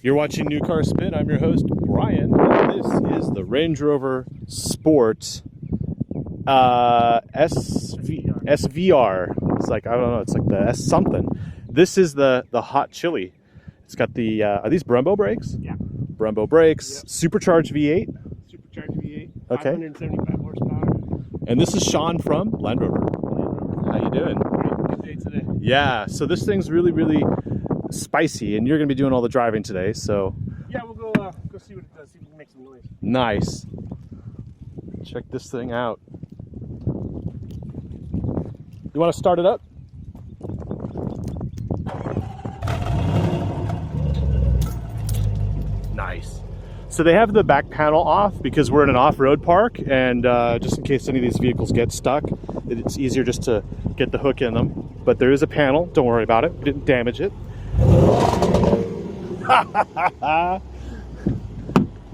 You're watching New Car Spin. I'm your host, Brian. This is the Range Rover Sport SVR. It's like, I don't know, it's like the S something. This is the hot chili. It's got the, are these Brembo brakes? Yeah. Brembo brakes, yep. Supercharged V8. Supercharged V8, okay. 575 horsepower. And this is Sean from Land Rover. How you doing? Good day today. Yeah, so this thing's really, really spicy, and you're going to be doing all the driving today, so... Yeah, we'll go see what it does, see if we can make some noise. Nice. Check this thing out. You want to start it up? Nice. So they have the back panel off because we're in an off-road park, and just in case any of these vehicles get stuck, it's easier just to get the hook in them. But there is a panel, don't worry about it, we didn't damage it.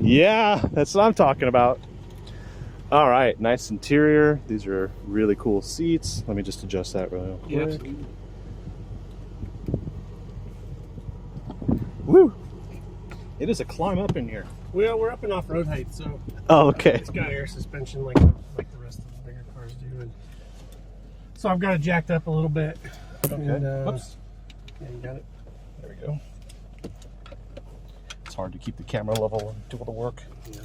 Yeah, that's what I'm talking about. All right, nice interior. These are really cool seats. Let me just adjust that real quick. Yeah. Woo! It is a climb up in here. Well, we're up in off-road height, so oh, okay. It's got air suspension like the rest of the bigger cars do. And so I've got it jacked up a little bit. Okay. And, whoops. Yeah, you got it. There we go. It's hard to keep the camera level and do all the work. Yeah.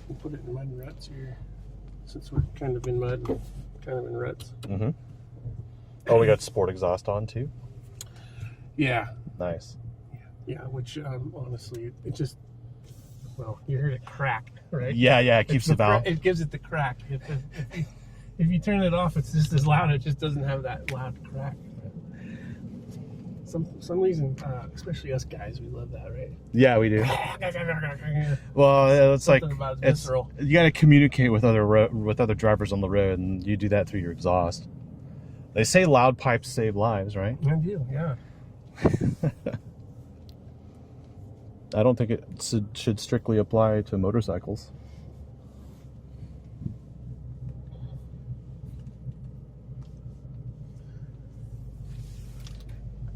We'll put it in mud and ruts here, since we're kind of in mud, kind of in ruts. Mm-hmm. Oh, we got sport exhaust on too? Yeah. Nice. Yeah, which honestly, it just, well, you heard it crack, right? Yeah, it keeps the valve. It gives it the crack. If you turn it off, it's just as loud. It just doesn't have that loud crack. Some reason, especially us guys, we love that, right? Yeah, we do. Well, it's something like visceral. You got to communicate with other drivers on the road, and you do that through your exhaust. They say loud pipes save lives, right? I do, yeah. I don't think it should strictly apply to motorcycles.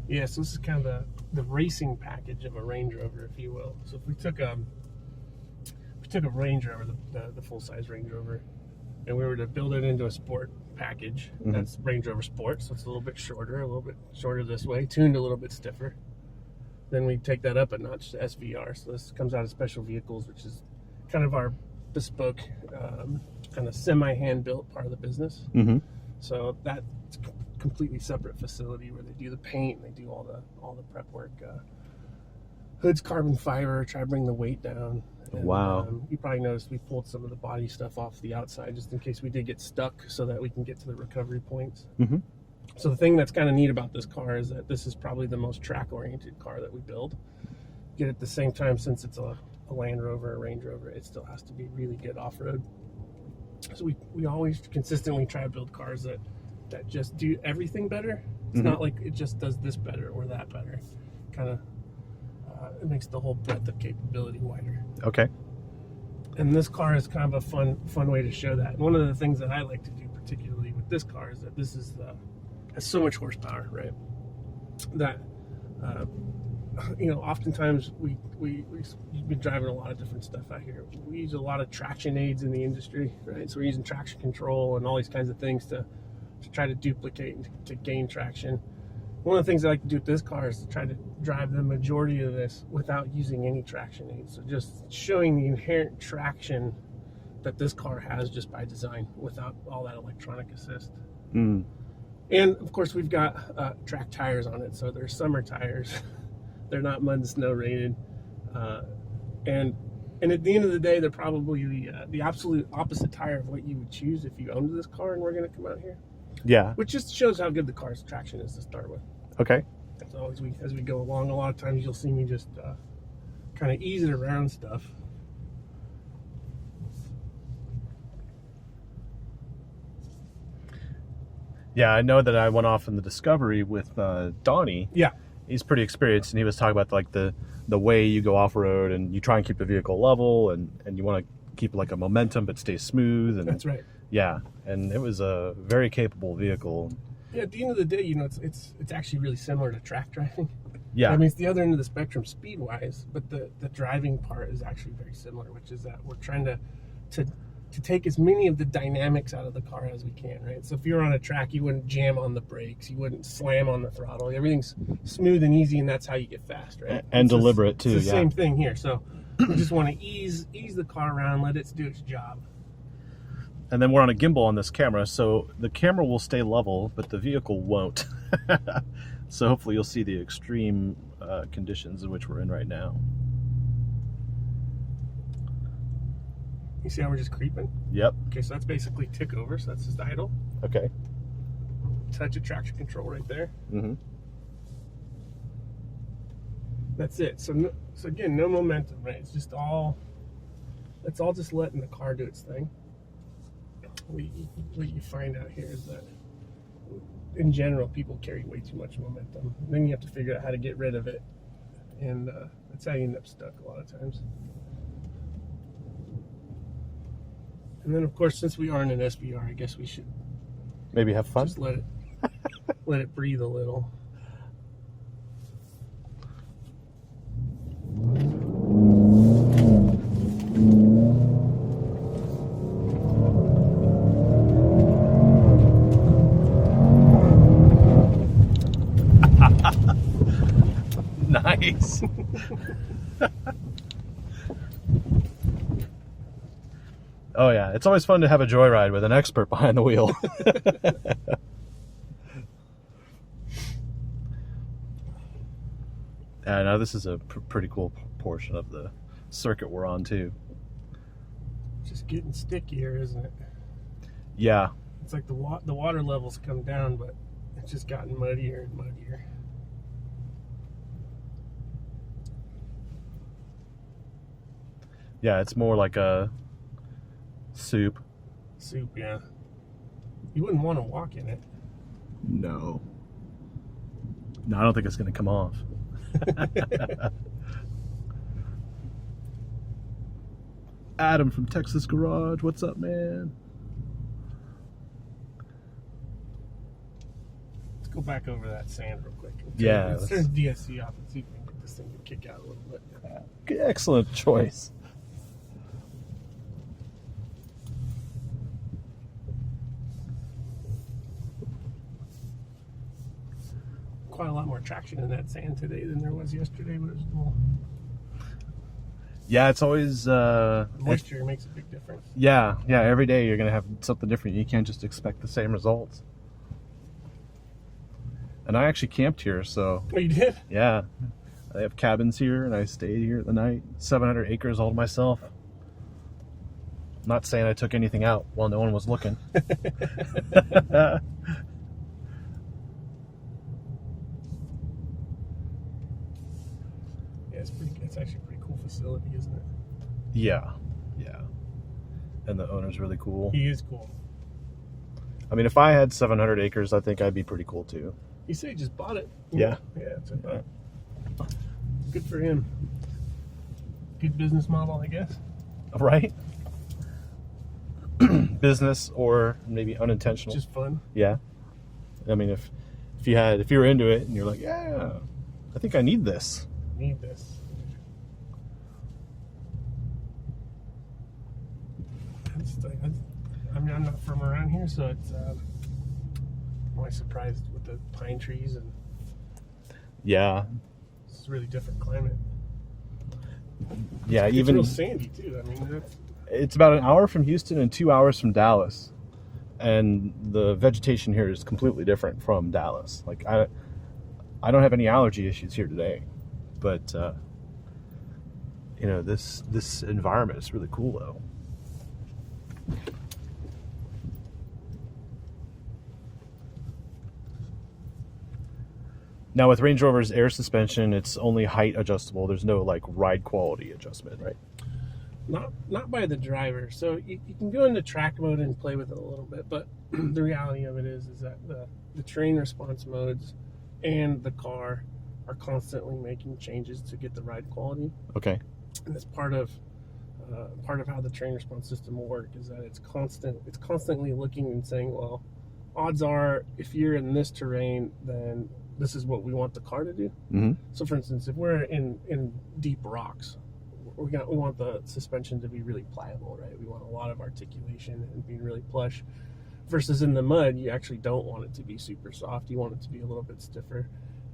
Yeah, so this is kind of the racing package of a Range Rover, if you will. So if we took a Range Rover, the full-size Range Rover, and we were to build it into a sport package, mm-hmm. That's Range Rover Sport, so it's a little bit shorter this way, tuned a little bit stiffer. Then we take that up a notch to SVR. So this comes out of special vehicles, which is kind of our bespoke, kind of semi-hand-built part of the business. Mm-hmm. So that's completely separate facility where they do the paint, they do all the prep work. Hood's carbon fiber, try to bring the weight down. And, wow. You probably noticed we pulled some of the body stuff off the outside just in case we did get stuck, so that we can get to the recovery points. Mm-hmm. So the thing that's kind of neat about this car is that this is probably the most track-oriented car that we build. Yet at the same time, since it's a Land Rover, a Range Rover, it still has to be really good off-road. So we always consistently try to build cars that just do everything better. It's mm-hmm. not like it just does this better or that better. Kind of, it makes the whole breadth of capability wider. Okay. And this car is kind of a fun way to show that. And one of the things that I like to do particularly with this car is that this is has so much horsepower, right? That oftentimes we've been driving a lot of different stuff out here. We use a lot of traction aids in the industry, right? So we're using traction control and all these kinds of things to try to duplicate and to gain traction. One of the things I like to do with this car is to try to drive the majority of this without using any traction aids. So just showing the inherent traction that this car has just by design without all that electronic assist. Mm. And of course we've got track tires on it, so they're summer tires. They're not mud and snow rated, and at the end of the day, they're probably the absolute opposite tire of what you would choose if you owned this car and we're going to come out here. Yeah, which just shows how good the car's traction is to start with. Okay. So as we go along, a lot of times you'll see me just kind of ease it around stuff. Yeah, I know that I went off in the Discovery with Donnie. Yeah. He's pretty experienced, and he was talking about like the way you go off-road, and you try and keep the vehicle level, and you want to keep like a momentum but stay smooth. And that's right. Yeah, and it was a very capable vehicle. Yeah, at the end of the day, it's actually really similar to track driving. Yeah. I mean, it's the other end of the spectrum speed-wise, but the driving part is actually very similar, which is that we're trying to take as many of the dynamics out of the car as we can, right? So if you're on a track, you wouldn't jam on the brakes, you wouldn't slam on the throttle. Everything's smooth and easy, and that's how you get fast, right? And deliberate too. It's the same thing here. So we just want to ease the car around, let it do its job. And then we're on a gimbal on this camera, so the camera will stay level, but the vehicle won't. So hopefully you'll see the extreme conditions in which we're in right now. You see how we're just creeping? Yep. Okay, so that's basically tick over, so that's just idle. Okay. Touch of traction control right there. Mm-hmm. That's it. So again, no momentum, right? It's all just letting the car do its thing. What you find out here is that in general, people carry way too much momentum. Then you have to figure out how to get rid of it, and that's how you end up stuck a lot of times. And then, of course, since we are in an SVR, I guess we should maybe have fun. just let it breathe a little. Nice. Oh yeah, it's always fun to have a joyride with an expert behind the wheel. Now this is a pretty cool portion of the circuit we're on too. Just getting stickier, isn't it? Yeah. It's like the water levels come down, but it's just gotten muddier and muddier. Yeah, it's more like a soup. Soup, yeah. You wouldn't want to walk in it. No. No, I don't think it's going to come off. Adam from Texas Garage, what's up, man? Let's go back over that sand real quick. Yeah. Let's turn DSC off and see if we can get this thing to kick out a little bit. Excellent choice. Quite a lot more traction in that sand today than there was yesterday, but it was cool. Yeah, it's always Moisture makes a big difference. yeah, every day you're gonna have something different. You can't just expect the same results. And I actually camped here, so Oh, you did? yeah, I have cabins here and I stayed here at the night. 700 acres all to myself. Not saying I took anything out while no one was looking. It's actually a pretty cool facility, isn't it? Yeah. And the owner's really cool. He is cool. I mean, if I had 700 acres, I think I'd be pretty cool too. You say he just bought it. Yeah. Yeah, it's good for him. Good business model, I guess. Right? Business or maybe unintentional. Just fun. Yeah. I mean, if you're into it and you're like, yeah, I think I need this. Need this. I mean, I'm not from around here, so it's I'm always surprised with the pine trees, and Yeah. it's a really different climate. Yeah, It's even real sandy too. I mean, it's about an hour from Houston and 2 hours from Dallas. And the vegetation here is completely different from Dallas. Like I don't have any allergy issues here today. But you know, this environment is really cool though. Now with Range Rover's air suspension, it's only height adjustable. There's no like ride quality adjustment, right? not by the driver. So you can go into track mode and play with it a little bit, but the reality of it is that the terrain response modes and the car are constantly making changes to get the ride quality. Okay. And that's part of how the terrain response system will work, is that it's constantly looking and saying, well, odds are if you're in this terrain, then this is what we want the car to do. Mm-hmm. So for instance, if we're in deep rocks, we want the suspension to be really pliable, right? We want a lot of articulation and being really plush. Versus in the mud, you actually don't want it to be super soft. You want it to be a little bit stiffer.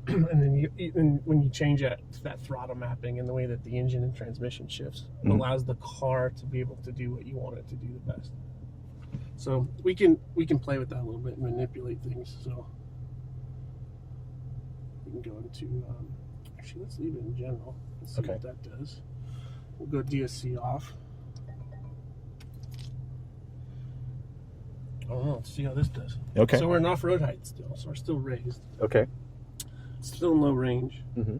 And then when you change that throttle mapping and the way that the engine and transmission shifts, it allows the car to be able to do what you want it to do the best. So we can play with that a little bit and manipulate things. So we can go into actually, let's leave it in general. Let's see what that does. We'll go DSC off. I don't know. Let's see how this does. Okay. So we're in off-road height still, so we're still raised. Okay. Still in low range. Mm-hmm.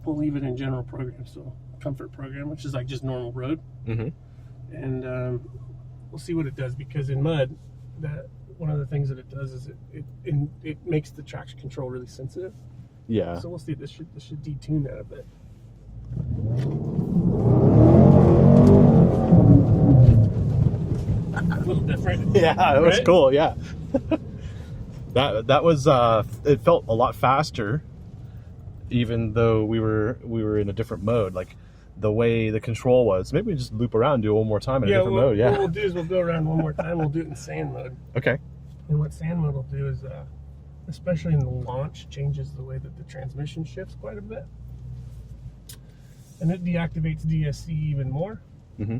We'll leave it in general program, so comfort program, which is like just normal road. Mm-hmm. And we'll see what it does, because in mud, one of the things that it does is it makes the traction control really sensitive. Yeah. So we'll see. This should detune that a bit. A little different. Yeah, it was right? cool. Yeah. that was it felt a lot faster, even though we were in a different mode. Like the way the control was. Maybe we just loop around, do it one more time in a different mode. Yeah. What we'll do is we'll go around one more time. We'll do it in sand mode. Okay. And what sand mode will do is, especially in the launch, changes the way that the transmission shifts quite a bit. And it deactivates DSC even more. Mm-hmm.